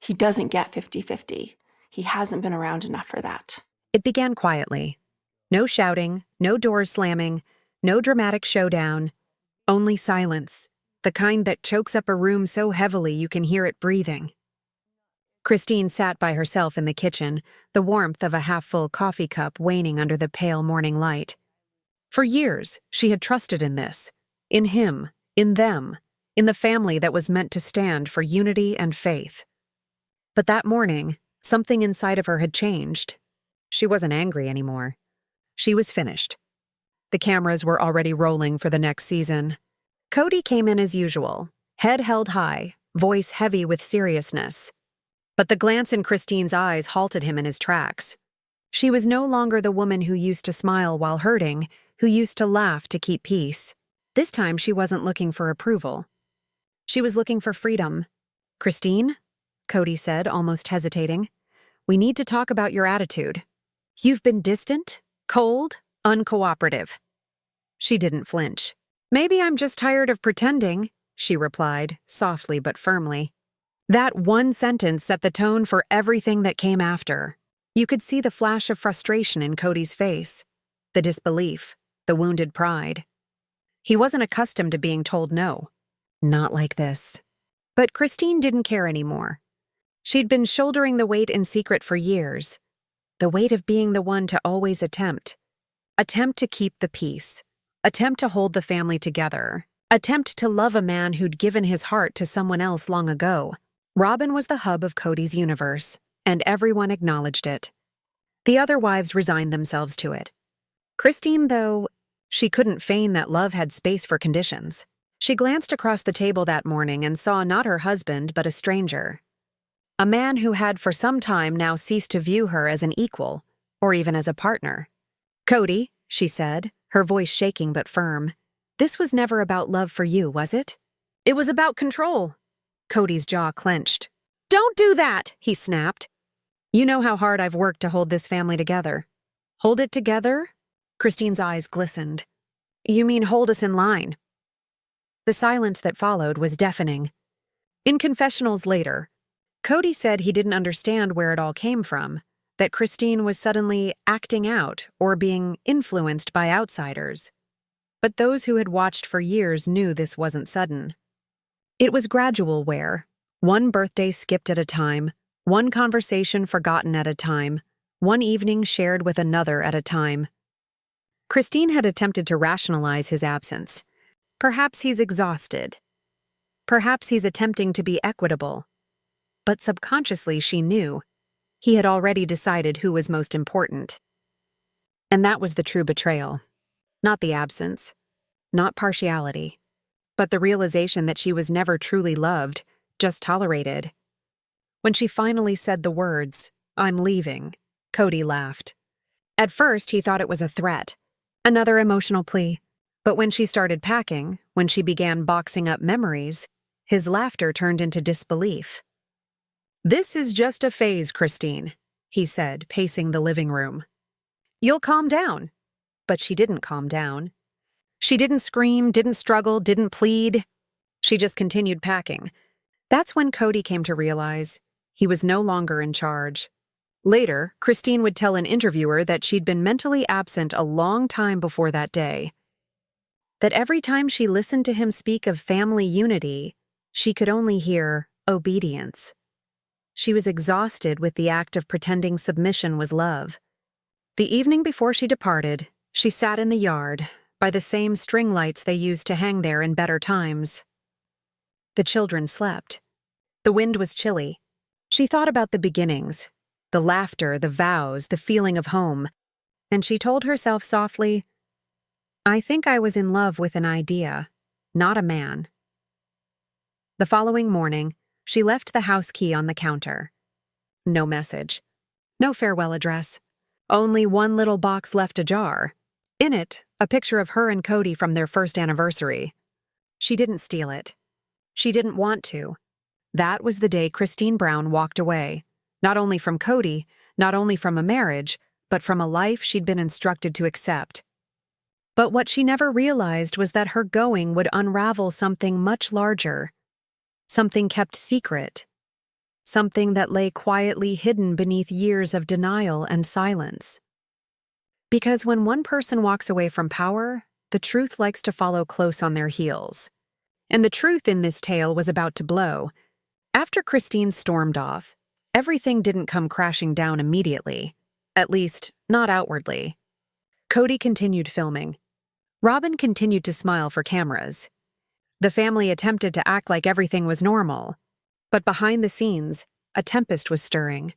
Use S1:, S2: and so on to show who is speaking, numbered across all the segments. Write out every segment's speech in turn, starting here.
S1: He doesn't get 50-50. He hasn't been around enough for that.
S2: It began quietly. No shouting, no doors slamming, no dramatic showdown. Only silence, the kind that chokes up a room so heavily you can hear it breathing. Christine sat by herself in the kitchen, the warmth of a half-full coffee cup waning under the pale morning light. For years, she had trusted in this, in him, in them, in the family that was meant to stand for unity and faith. But that morning, something inside of her had changed. She wasn't angry anymore. She was finished. The cameras were already rolling for the next season. Kody came in as usual, head held high, voice heavy with seriousness. But the glance in Christine's eyes halted him in his tracks. She was no longer the woman who used to smile while hurting, who used to laugh to keep peace. This time she wasn't looking for approval. She was looking for freedom. "Christine," Kody said, almost hesitating, "we need to talk about your attitude. You've been distant, cold, uncooperative." She didn't flinch. "Maybe I'm just tired of pretending," she replied, softly but firmly. That one sentence set the tone for everything that came after. You could see the flash of frustration in Kody's face, the disbelief, the wounded pride. He wasn't accustomed to being told no. Not like this. But Christine didn't care anymore. She'd been shouldering the weight in secret for years. The weight of being the one to always attempt to keep the peace, attempt to hold the family together, attempt to love a man who'd given his heart to someone else long ago. Robyn was the hub of Kody's universe, and everyone acknowledged it. The other wives resigned themselves to it. Christine, though, she couldn't feign that love had space for conditions. She glanced across the table that morning and saw not her husband but a stranger. A man who had for some time now ceased to view her as an equal, or even as a partner. "Kody," she said, her voice shaking but firm, "this was never about love for you, was it? It was about control." Kody's jaw clenched. "Don't do that," he snapped. "You know how hard I've worked to hold this family together." "Hold it together?" Christine's eyes glistened. "You mean hold us in line?" The silence that followed was deafening. In confessionals later, Kody said he didn't understand where it all came from, that Christine was suddenly acting out or being influenced by outsiders. But those who had watched for years knew this wasn't sudden. It was gradual where, one birthday skipped at a time, one conversation forgotten at a time, one evening shared with another at a time. Christine had attempted to rationalize his absence. Perhaps he's exhausted. Perhaps he's attempting to be equitable. But subconsciously she knew he had already decided who was most important. And that was the true betrayal. Not the absence, not partiality, but the realization that she was never truly loved, just tolerated. When she finally said the words, "I'm leaving," Kody laughed. At first, he thought it was a threat, another emotional plea. But when she started packing, when she began boxing up memories, his laughter turned into disbelief. "This is just a phase, Christine," he said, pacing the living room. "You'll calm down." But she didn't calm down. She didn't scream, didn't struggle, didn't plead. She just continued packing. That's when Kody came to realize he was no longer in charge. Later, Christine would tell an interviewer that she'd been mentally absent a long time before that day. That every time she listened to him speak of family unity, she could only hear obedience. She was exhausted with the act of pretending submission was love. The evening before she departed, she sat in the yard, by the same string lights they used to hang there in better times. The children slept. The wind was chilly. She thought about the beginnings, the laughter, the vows, the feeling of home, and she told herself softly, "I think I was in love with an idea, not a man." The following morning, she left the house key on the counter. No message. No farewell address. Only one little box left ajar. In it, a picture of her and Kody from their first anniversary. She didn't steal it. She didn't want to. That was the day Christine Brown walked away, not only from Kody, not only from a marriage, but from a life she'd been instructed to accept. But what she never realized was that her going would unravel something much larger, something kept secret, something that lay quietly hidden beneath years of denial and silence. Because when one person walks away from power, the truth likes to follow close on their heels. And the truth in this tale was about to blow. After Christine stormed off, everything didn't come crashing down immediately, at least not outwardly. Kody continued filming. Robyn continued to smile for cameras. The family attempted to act like everything was normal, but behind the scenes, a tempest was stirring.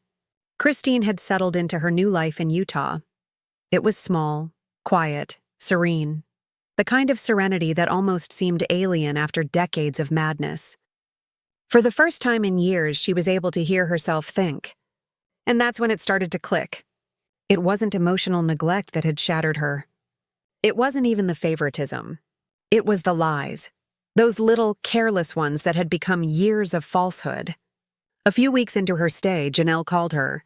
S2: Christine had settled into her new life in Utah. It was small, quiet, serene, the kind of serenity that almost seemed alien after decades of madness. For the first time in years, she was able to hear herself think. And that's when it started to click. It wasn't emotional neglect that had shattered her. It wasn't even the favoritism. It was the lies. Those little, careless ones that had become years of falsehood. A few weeks into her stay, Janelle called her.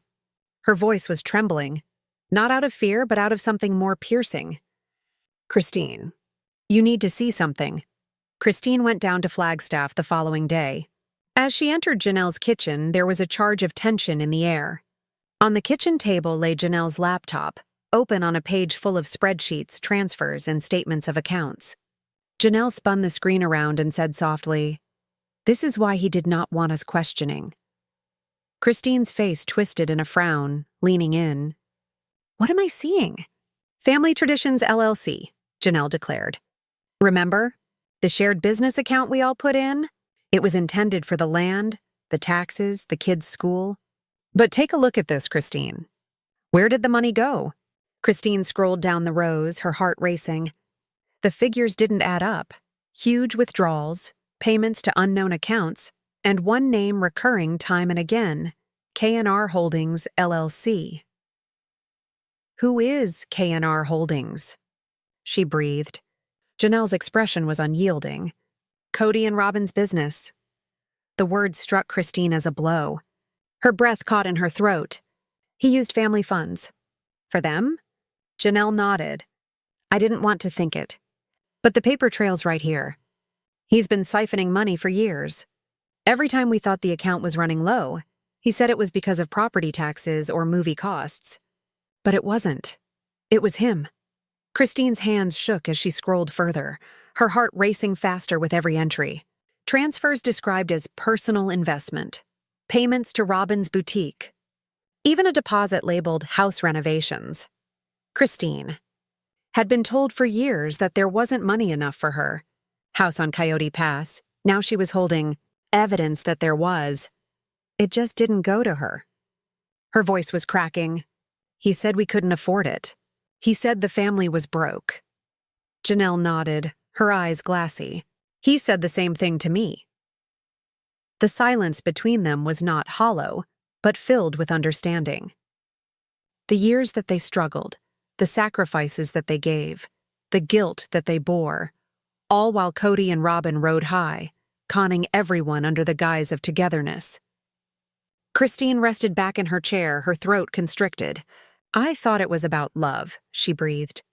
S2: Her voice was trembling, not out of fear, but out of something more piercing. "Christine, you need to see something." Christine went down to Flagstaff the following day. As she entered Janelle's kitchen, there was a charge of tension in the air. On the kitchen table lay Janelle's laptop, open on a page full of spreadsheets, transfers, and statements of accounts. Janelle spun the screen around and said softly, "This is why he did not want us questioning." Christine's face twisted in a frown, leaning in. "What am I seeing?" "Family Traditions LLC, Janelle declared. "Remember? The shared business account we all put in? It was intended for the land, the taxes, the kids' school. But take a look at this, Christine. Where did the money go?" Christine scrolled down the rows, her heart racing. The figures didn't add up. Huge withdrawals, payments to unknown accounts, and one name recurring time and again, KNR Holdings, LLC. "Who is KNR Holdings?" she breathed. Janelle's expression was unyielding. "Kody and Robyn's business." The word struck Christine as a blow. Her breath caught in her throat. "He used family funds." "For them?" Janelle nodded. "I didn't want to think it. But the paper trail's right here. He's been siphoning money for years. Every time we thought the account was running low, he said it was because of property taxes or movie costs. But it wasn't. It was him." Christine's hands shook as she scrolled further, her heart racing faster with every entry. Transfers described as personal investment, payments to Robyn's boutique, even a deposit labeled house renovations. Christine had been told for years that there wasn't money enough for her. House on Coyote Pass. Now she was holding evidence that there was. It just didn't go to her. Her voice was cracking. "He said we couldn't afford it. He said the family was broke." Janelle nodded, her eyes glassy. "He said the same thing to me." The silence between them was not hollow, but filled with understanding. The years that they struggled, the sacrifices that they gave, the guilt that they bore, all while Kody and Robyn rode high, conning everyone under the guise of togetherness. Christine rested back in her chair, her throat constricted. "I thought it was about love," she breathed.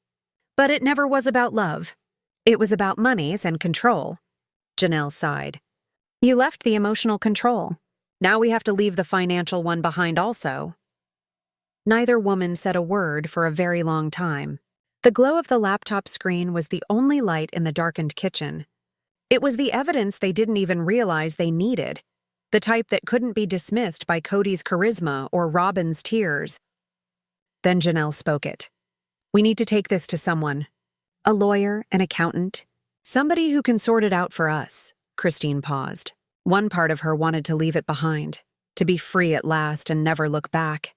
S2: "But it never was about love. It was about monies and control." Janelle sighed. "You left the emotional control. Now we have to leave the financial one behind also." Neither woman said a word for a very long time. The glow of the laptop screen was the only light in the darkened kitchen. It was the evidence they didn't even realize they needed, the type that couldn't be dismissed by Kody's charisma or Robyn's tears. Then Janelle spoke it. "We need to take this to someone. A lawyer, an accountant, somebody who can sort it out for us." Christine paused. One part of her wanted to leave it behind, to be free at last and never look back.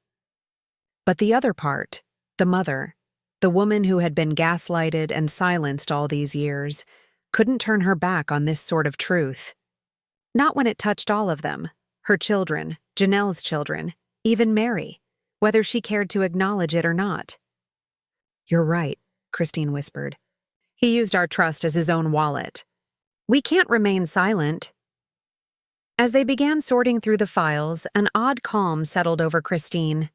S2: But the other part, the mother, the woman who had been gaslighted and silenced all these years, couldn't turn her back on this sort of truth. Not when it touched all of them, her children, Janelle's children, even Mary, whether she cared to acknowledge it or not. "You're right," Christine whispered. "He used our trust as his own wallet. We can't remain silent." As they began sorting through the files, an odd calm settled over Christine.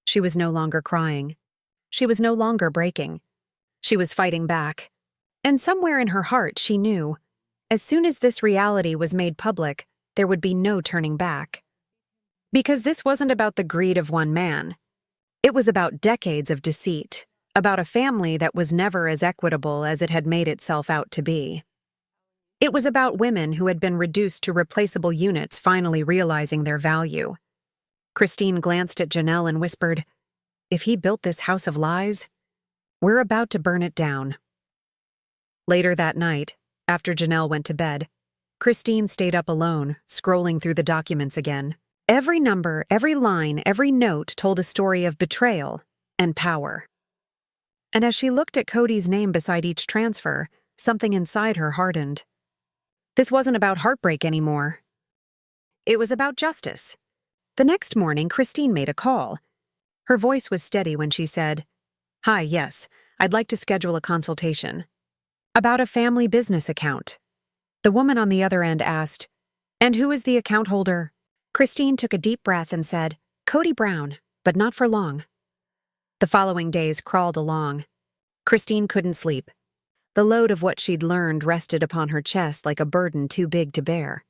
S2: She was no longer crying. She was no longer breaking. She was fighting back. And somewhere in her heart she knew, as soon as this reality was made public, there would be no turning back. Because this wasn't about the greed of one man. It was about decades of deceit, about a family that was never as equitable as it had made itself out to be. It was about women who had been reduced to replaceable units finally realizing their value. Christine glanced at Janelle and whispered, "If he built this house of lies, we're about to burn it down." Later that night, after Janelle went to bed, Christine stayed up alone, scrolling through the documents again. Every number, every line, every note told a story of betrayal and power. And as she looked at Kody's name beside each transfer, something inside her hardened. This wasn't about heartbreak anymore. It was about justice. The next morning, Christine made a call. Her voice was steady when she said, "Hi, yes, I'd like to schedule a consultation. About a family business account." The woman on the other end asked, "And who is the account holder?" Christine took a deep breath and said, "Kody Brown, but not for long." The following days crawled along. Christine couldn't sleep. The load of what she'd learned rested upon her chest like a burden too big to bear.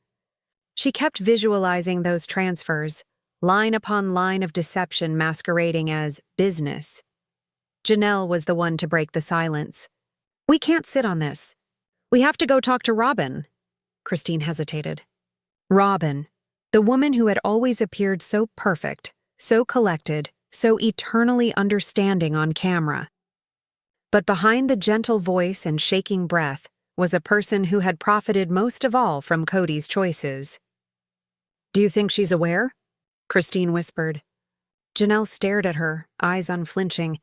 S2: She kept visualizing those transfers, line upon line of deception masquerading as business. Janelle was the one to break the silence. "We can't sit on this. We have to go talk to Robyn." Christine hesitated. Robyn, the woman who had always appeared so perfect, so collected, so eternally understanding on camera. But behind the gentle voice and shaking breath was a person who had profited most of all from Kody's choices. "Do you think she's aware?" Christine whispered. Janelle stared at her, eyes unflinching.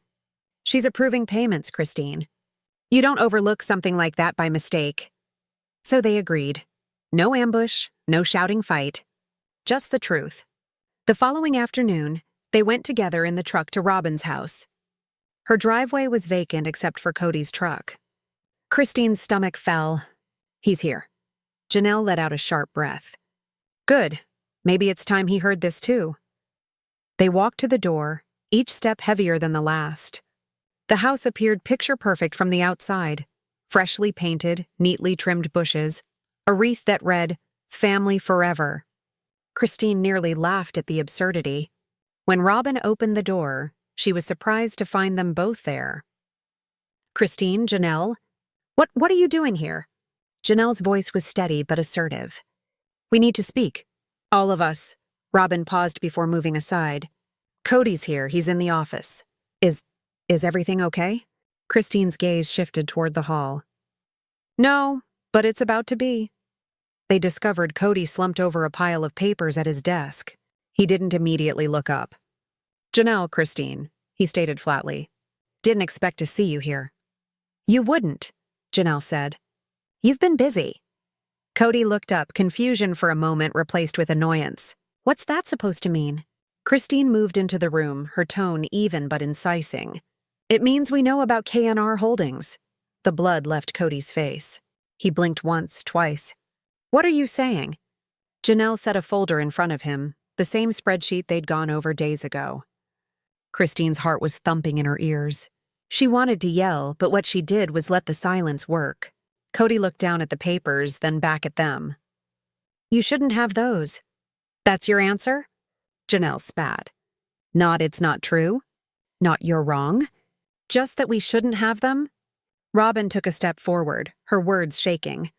S2: "She's approving payments, Christine. You don't overlook something like that by mistake." So they agreed. No ambush, no shouting fight. Just the truth. The following afternoon, they went together in the truck to Robyn's house. Her driveway was vacant except for Kody's truck. Christine's stomach fell. "He's here." Janelle let out a sharp breath. "Good. Maybe it's time he heard this too." They walked to the door, each step heavier than the last. The house appeared picture-perfect from the outside. Freshly painted, neatly trimmed bushes, a wreath that read, "Family Forever." Christine nearly laughed at the absurdity. When Robyn opened the door, she was surprised to find them both there. "Christine, Janelle, what are you doing here?" Janelle's voice was steady but assertive. "We need to speak. All of us." Robyn paused before moving aside. "Kody's here. He's in the office. Is everything okay?" Christine's gaze shifted toward the hall. "No, but it's about to be." They discovered Kody slumped over a pile of papers at his desk. He didn't immediately look up. "Janelle, Christine," he stated flatly. "Didn't expect to see you here." "You wouldn't," Janelle said. "You've been busy." Kody looked up, confusion for a moment replaced with annoyance. "What's that supposed to mean?" Christine moved into the room, her tone even but incising. "It means we know about KNR Holdings." The blood left Kody's face. He blinked once, twice. "What are you saying?" Janelle set a folder in front of him, the same spreadsheet they'd gone over days ago. Christine's heart was thumping in her ears. She wanted to yell, but what she did was let the silence work. Kody looked down at the papers, then back at them. "You shouldn't have those." "That's your answer?" Janelle spat. "Not it's not true? Not you're wrong? Just that we shouldn't have them?" Robyn took a step forward, her words shaking.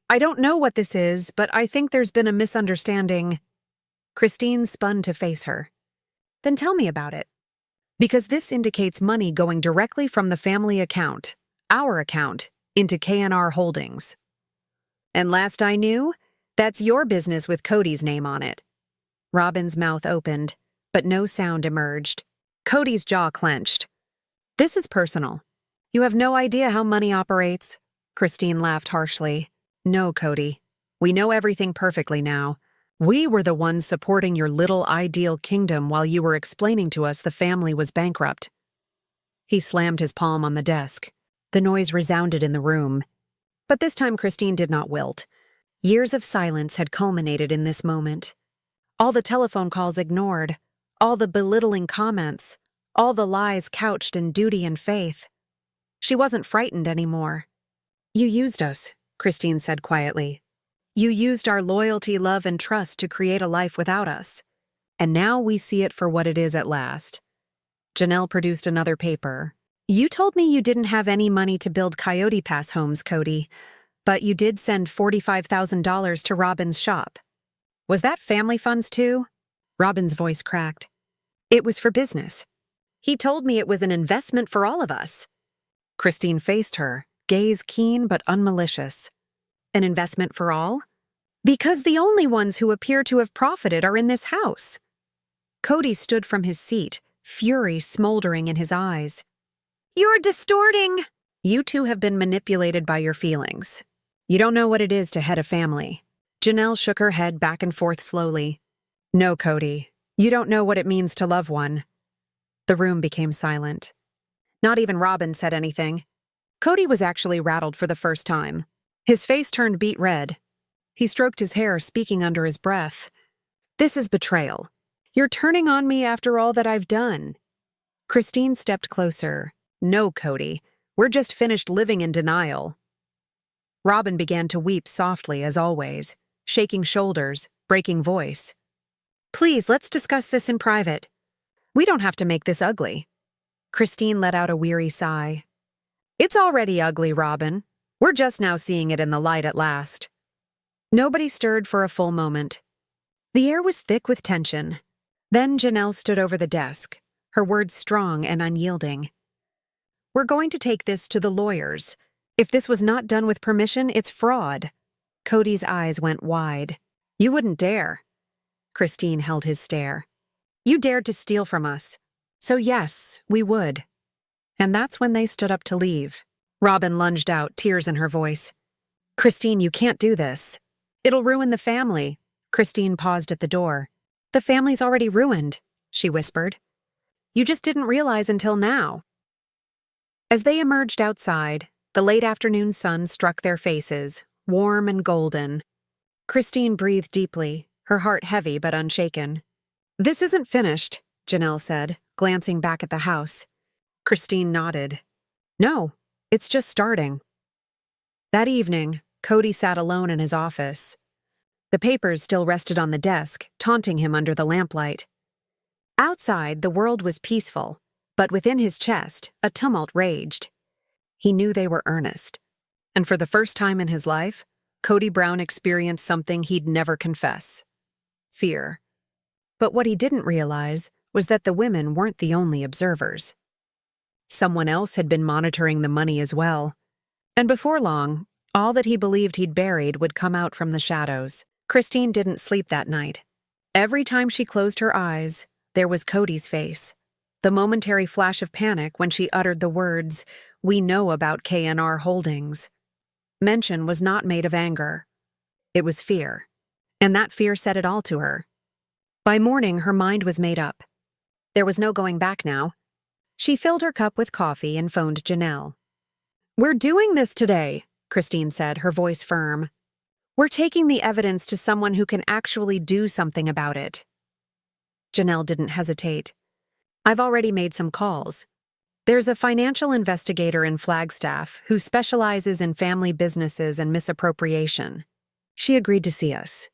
S2: I don't know what this is, but I think there's been a misunderstanding." Christine spun to face her. "Then tell me about it." "Because this indicates money going directly from the family account, our account, into KNR Holdings. And last I knew, that's your business with Kody's name on it." Robyn's mouth opened, but no sound emerged. Kody's jaw clenched. "This is personal. You have no idea how money operates." Christine laughed harshly. "No, Kody. We know everything perfectly now. We were the ones supporting your little ideal kingdom while you were explaining to us the family was bankrupt." He slammed his palm on the desk. The noise resounded in the room. But this time Christine did not wilt. Years of silence had culminated in this moment. All the telephone calls ignored, all the belittling comments, all the lies couched in duty and faith. She wasn't frightened anymore. "You used us," Christine said quietly. "You used our loyalty, love, and trust to create a life without us. And now we see it for what it is at last. Janelle produced another paper. You told me you didn't have any money to build Coyote Pass homes, Kody, but you did send $45,000 to Robyn's shop. Was that family funds too? Robyn's voice cracked. It was for business. He told me it was an investment for all of us. Christine faced her, gaze keen but unmalicious. An investment for all? Because the only ones who appear to have profited are in this house. Kody stood from his seat, fury smoldering in his eyes. You're distorting! You two have been manipulated by your feelings. You don't know what it is to head a family. Janelle shook her head back and forth slowly. No, Kody, you don't know what it means to love one. The room became silent. Not even Robyn said anything. Kody was actually rattled for the first time. His face turned beet red. He stroked his hair, speaking under his breath. This is betrayal. You're turning on me after all that I've done. Christine stepped closer. No, Kody. We're just finished living in denial. Robyn began to weep softly, as always, shaking shoulders, breaking voice. Please, let's discuss this in private. We don't have to make this ugly. Christine let out a weary sigh. It's already ugly, Robyn. We're just now seeing it in the light at last. Nobody stirred for a full moment. The air was thick with tension. Then Janelle stood over the desk, her words strong and unyielding. We're going to take this to the lawyers. If this was not done with permission, it's fraud. Kody's eyes went wide. You wouldn't dare. Christine held his stare. You dared to steal from us. So yes, we would. And that's when they stood up to leave. Robyn lunged out, tears in her voice. Christine, you can't do this. It'll ruin the family. Christine paused at the door. The family's already ruined, she whispered. You just didn't realize until now. As they emerged outside, the late afternoon sun struck their faces, warm and golden. Christine breathed deeply, her heart heavy but unshaken. This isn't finished, Janelle said, glancing back at the house. Christine nodded. No, it's just starting. That evening, Kody sat alone in his office. The papers still rested on the desk, taunting him under the lamplight. Outside, the world was peaceful, but within his chest, a tumult raged. He knew they were earnest. And for the first time in his life, Kody Brown experienced something he'd never confess. Fear. But what he didn't realize was that the women weren't the only observers. Someone else had been monitoring the money as well. And before long, all that he believed he'd buried would come out from the shadows. Christine didn't sleep that night. Every time she closed her eyes, there was Kody's face. The momentary flash of panic when she uttered the words, "We know about KNR Holdings." Mention was not made of anger. It was fear. And that fear said it all to her. By morning, her mind was made up. There was no going back now. She filled her cup with coffee and phoned Janelle. We're doing this today, Christine said, her voice firm. We're taking the evidence to someone who can actually do something about it. Janelle didn't hesitate. I've already made some calls. There's a financial investigator in Flagstaff who specializes in family businesses and misappropriation. She agreed to see us.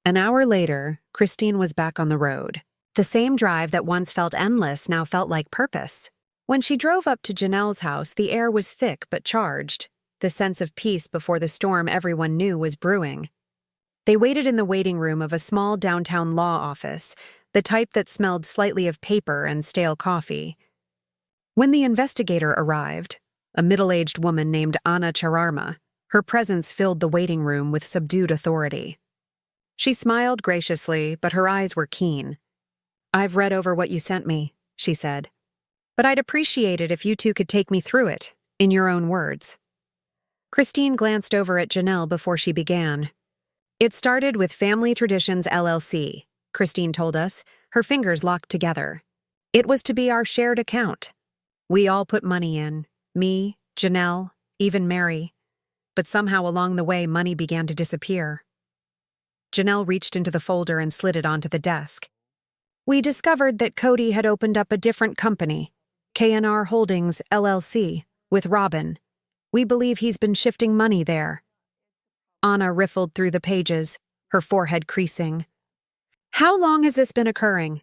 S2: An hour later, Christine was back on the road. The same drive that once felt endless now felt like purpose. When she drove up to Janelle's house, the air was thick but charged, the sense of peace before the storm everyone knew was brewing. They waited in the waiting room of a small downtown law office, the type that smelled slightly of paper and stale coffee. When the investigator arrived, a middle-aged woman named Anna Chararma, her presence filled the waiting room with subdued authority. She smiled graciously, but her eyes were keen. I've read over what you sent me, she said. But I'd appreciate it if you two could take me through it, in your own words. Christine glanced over at Janelle before she began. It started with Traditions LLC, Christine told us, her fingers locked together. It was to be our shared account. We all put money in, me, Janelle, even Mary. But somehow along the way, money began to disappear. Janelle reached into the folder and slid it onto the desk. We discovered that Kody had opened up a different company, KNR Holdings, LLC, with Robyn. We believe he's been shifting money there. Anna riffled through the pages, her forehead creasing. How long has this been occurring?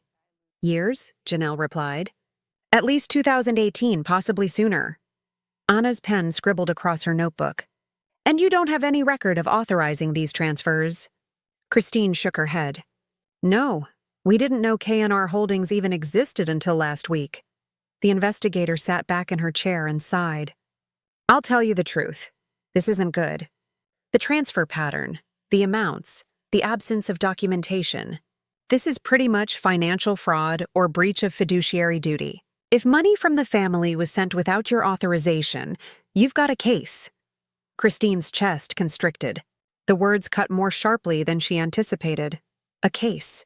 S2: Years, Janelle replied. At least 2018, possibly sooner. Anna's pen scribbled across her notebook. And you don't have any record of authorizing these transfers? Christine shook her head. No, we didn't know KNR Holdings even existed until last week. The investigator sat back in her chair and sighed. I'll tell you the truth. This isn't good. The transfer pattern, the amounts, the absence of documentation. This is pretty much financial fraud or breach of fiduciary duty. If money from the family was sent without your authorization, you've got a case. Christine's chest constricted. The words cut more sharply than she anticipated. A case.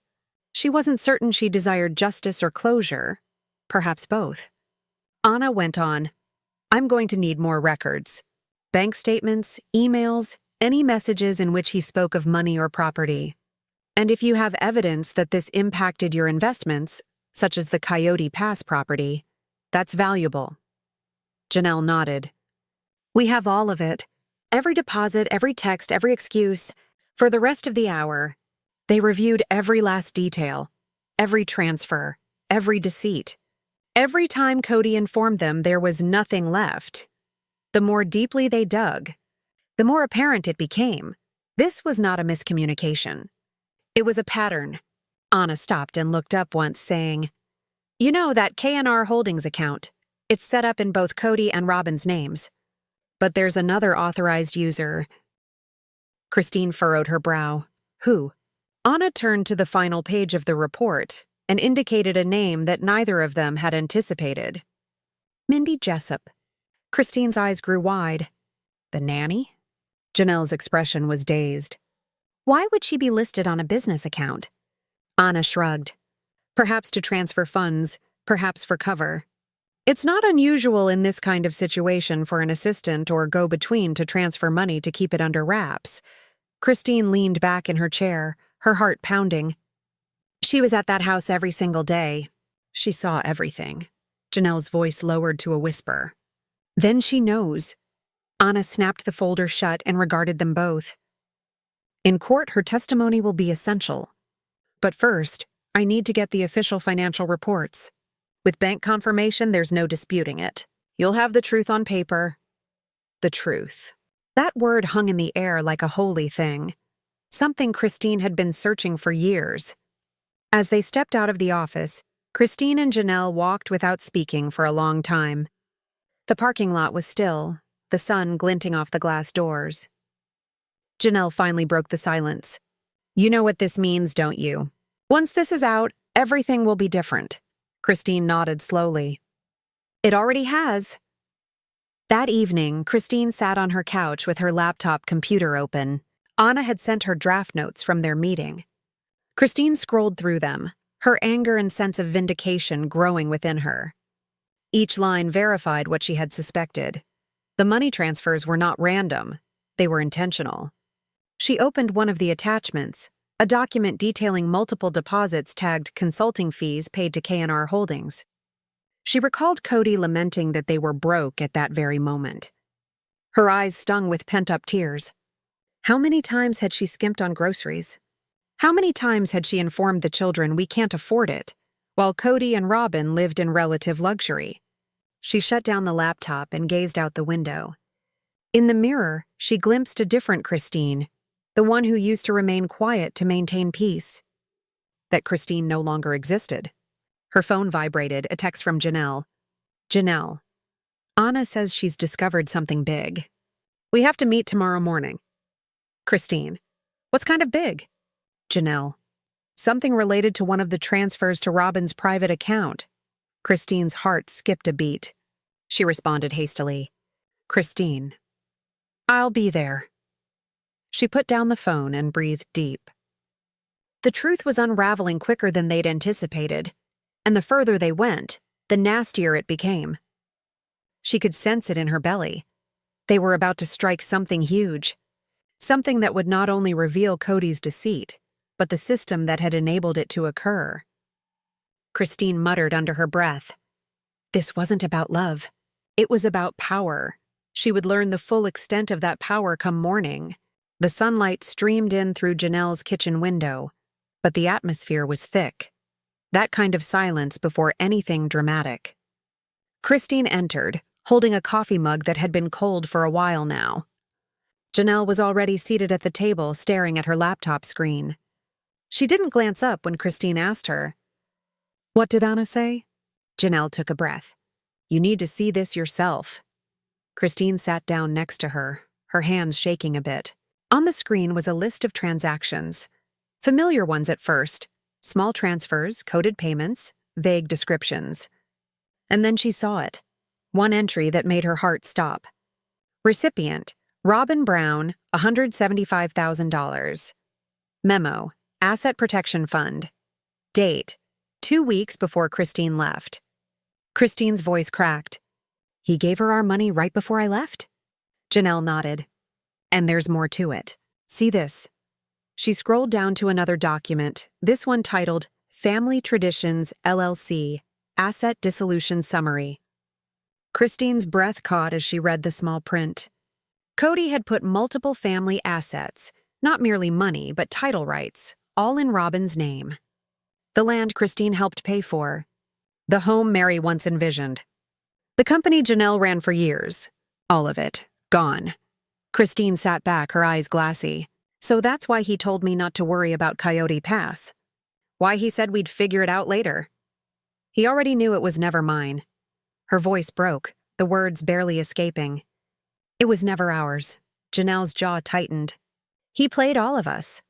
S2: She wasn't certain she desired justice or closure. Perhaps both. Anna went on. I'm going to need more records. Bank statements, emails, any messages in which he spoke of money or property. And if you have evidence that this impacted your investments, such as the Coyote Pass property, that's valuable. Janelle nodded. We have all of it. Every deposit, every text, every excuse. For the rest of the hour, they reviewed every last detail, every transfer, every deceit. Every time Kody informed them there was nothing left. The more deeply they dug, the more apparent it became. This was not a miscommunication. It was a pattern. Anna stopped and looked up once, saying, You know that KNR Holdings account. It's set up in both Kody and Robyn's names. But there's another authorized user. Christine furrowed her brow. Who? Anna turned to the final page of the report and indicated a name that neither of them had anticipated. Mindy Jessup. Christine's eyes grew wide. The nanny? Janelle's expression was dazed. Why would she be listed on a business account? Anna shrugged. Perhaps to transfer funds, perhaps for cover. It's not unusual in this kind of situation for an assistant or go-between to transfer money to keep it under wraps. Christine leaned back in her chair, her heart pounding. She was at that house every single day. She saw everything. Janelle's voice lowered to a whisper. Then she knows. Anna snapped the folder shut and regarded them both. In court, her testimony will be essential. But first, I need to get the official financial reports. With bank confirmation, there's no disputing it. You'll have the truth on paper. The truth. That word hung in the air like a holy thing. Something Christine had been searching for years. As they stepped out of the office, Christine and Janelle walked without speaking for a long time. The parking lot was still, the sun glinting off the glass doors. Janelle finally broke the silence. You know what this means, don't you? Once this is out, everything will be different. Christine nodded slowly. It already has. That evening, Christine sat on her couch with her laptop computer open. Anna had sent her draft notes from their meeting. Christine scrolled through them, her anger and sense of vindication growing within her. Each line verified what she had suspected. The money transfers were not random. They were intentional. She opened one of the attachments, a document detailing multiple deposits tagged consulting fees paid to KNR Holdings. She recalled Kody lamenting that they were broke at that very moment. Her eyes stung with pent-up tears. How many times had she skimped on groceries? How many times had she informed the children we can't afford it, while Kody and Robyn lived in relative luxury? She shut down the laptop and gazed out the window. In the mirror, she glimpsed a different Christine, the one who used to remain quiet to maintain peace. That Christine no longer existed. Her phone vibrated, a text from Janelle. Janelle. Anna says she's discovered something big. We have to meet tomorrow morning. Christine. What's kind of big? Janelle. Something related to one of the transfers to Robyn's private account. Christine's heart skipped a beat. She responded hastily. Christine. I'll be there. She put down the phone and breathed deep. The truth was unraveling quicker than they'd anticipated, and the further they went, the nastier it became. She could sense it in her belly. They were about to strike something huge, something that would not only reveal Kody's deceit, but the system that had enabled it to occur. Christine muttered under her breath. This wasn't about love. It was about power. She would learn the full extent of that power come morning. The sunlight streamed in through Janelle's kitchen window, but the atmosphere was thick. That kind of silence before anything dramatic. Christine entered, holding a coffee mug that had been cold for a while now. Janelle was already seated at the table, staring at her laptop screen. She didn't glance up when Christine asked her. "What did Anna say?" Janelle took a breath. "You need to see this yourself." Christine sat down next to her, her hands shaking a bit. On the screen was a list of transactions. Familiar ones at first. Small transfers, coded payments, vague descriptions. And then she saw it. One entry that made her heart stop. Recipient, Robyn Brown, $175,000. Memo, Asset Protection Fund. Date, 2 weeks before Christine left. Christine's voice cracked. "He gave her our money right before I left?" Janelle nodded. "And there's more to it. See this." She scrolled down to another document, this one titled Family Traditions LLC, Asset Dissolution Summary. Christine's breath caught as she read the small print. Kody had put multiple family assets, not merely money, but title rights, all in Robyn's name. The land Christine helped pay for. The home Mary once envisioned. The company Janelle ran for years. All of it. Gone. Christine sat back, her eyes glassy. "So that's why he told me not to worry about Coyote Pass. Why he said we'd figure it out later. He already knew it was never mine." Her voice broke, the words barely escaping. "It was never ours." Janelle's jaw tightened. "He played all of us."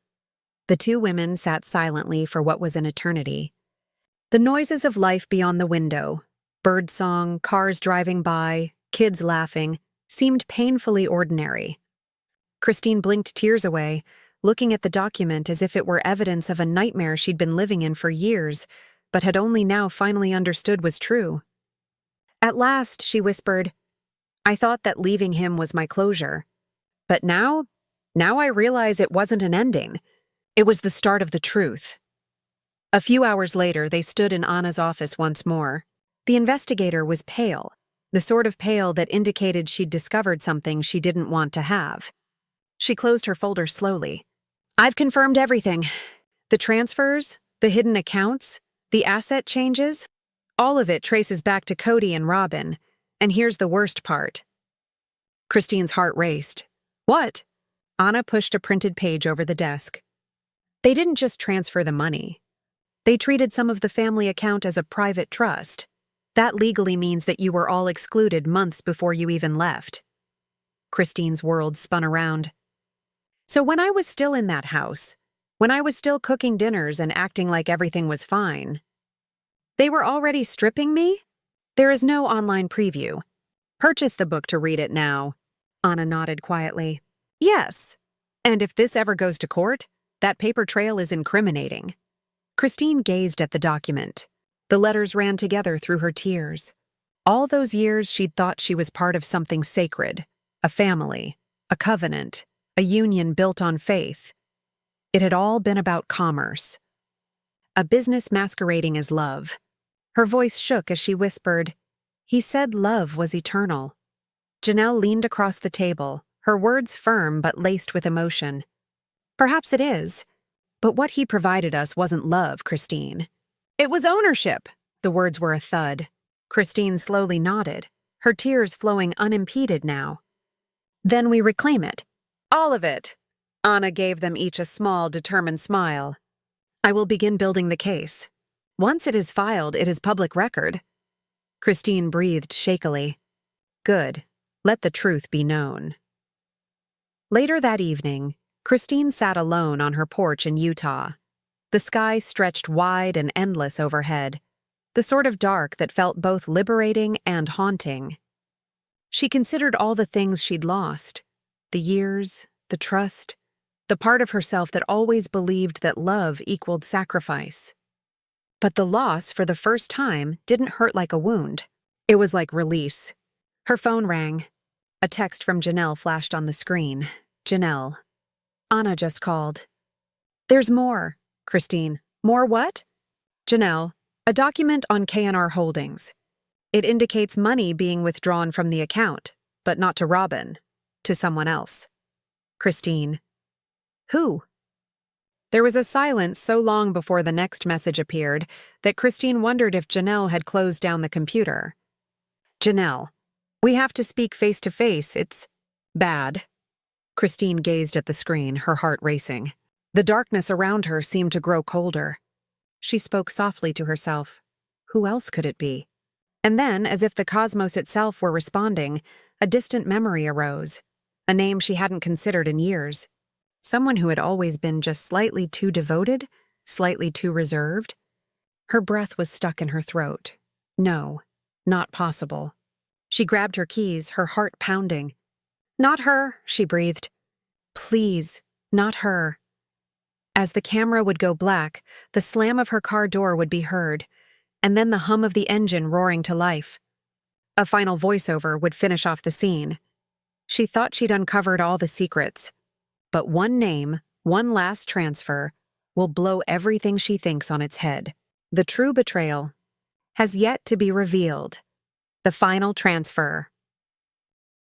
S2: The two women sat silently for what was an eternity. The noises of life beyond the window, birdsong, cars driving by, kids laughing, seemed painfully ordinary. Christine blinked tears away, looking at the document as if it were evidence of a nightmare she'd been living in for years, but had only now finally understood was true. At last, she whispered, "I thought that leaving him was my closure. But now I realize it wasn't an ending. It was the start of the truth." A few hours later, they stood in Anna's office once more. The investigator was pale, the sort of pale that indicated she'd discovered something she didn't want to have. She closed her folder slowly. "I've confirmed everything. The transfers, the hidden accounts, the asset changes, all of it traces back to Kody and Robyn. And here's the worst part." Christine's heart raced. "What?" Anna pushed a printed page over the desk. "They didn't just transfer the money. They treated some of the family account as a private trust. That legally means that you were all excluded months before you even left." Christine's world spun around. "So when I was still in that house, when I was still cooking dinners and acting like everything was fine, they were already stripping me? There is no online preview. Purchase the book to read it now." Anna nodded quietly. "Yes. And if this ever goes to court, that paper trail is incriminating." Christine gazed at the document. The letters ran together through her tears. All those years she'd thought she was part of something sacred, a family, a covenant, a union built on faith. It had all been about commerce. A business masquerading as love. Her voice shook as she whispered, "He said love was eternal." Janelle leaned across the table, her words firm but laced with emotion. "Perhaps it is. But what he provided us wasn't love, Christine. It was ownership." The words were a thud. Christine slowly nodded, her tears flowing unimpeded now. "Then we reclaim it. All of it." Anna gave them each a small, determined smile. "I will begin building the case. Once it is filed, it is public record." Christine breathed shakily. "Good. Let the truth be known." Later that evening, Christine sat alone on her porch in Utah. The sky stretched wide and endless overhead, the sort of dark that felt both liberating and haunting. She considered all the things she'd lost, the years, the trust, the part of herself that always believed that love equaled sacrifice. But the loss, for the first time, didn't hurt like a wound. It was like release. Her phone rang. A text from Janelle flashed on the screen. "Janelle. Anna just called." "There's more." "Christine. More what?" "Janelle. A document on KNR Holdings. It indicates money being withdrawn from the account, but not to Robyn, to someone else." "Christine. Who?" There was a silence so long before the next message appeared that Christine wondered if Janelle had closed down the computer. Janelle, we have to speak face to face. It's bad. Christine gazed at the screen, her heart racing. The darkness around her seemed to grow colder. She spoke softly to herself. Who else could it be? And then, as if the cosmos itself were responding, a distant memory arose, a name she hadn't considered in years. Someone who had always been just slightly too devoted, slightly too reserved. Her breath was stuck in her throat. No, not possible. She grabbed her keys, her heart pounding. Not her, she breathed. Please, not her. As the camera would go black, the slam of her car door would be heard, and then the hum of the engine roaring to life. A final voiceover would finish off the scene. She thought she'd uncovered all the secrets. But one name, one last transfer, will blow everything she thinks on its head. The true betrayal has yet to be revealed. The final transfer.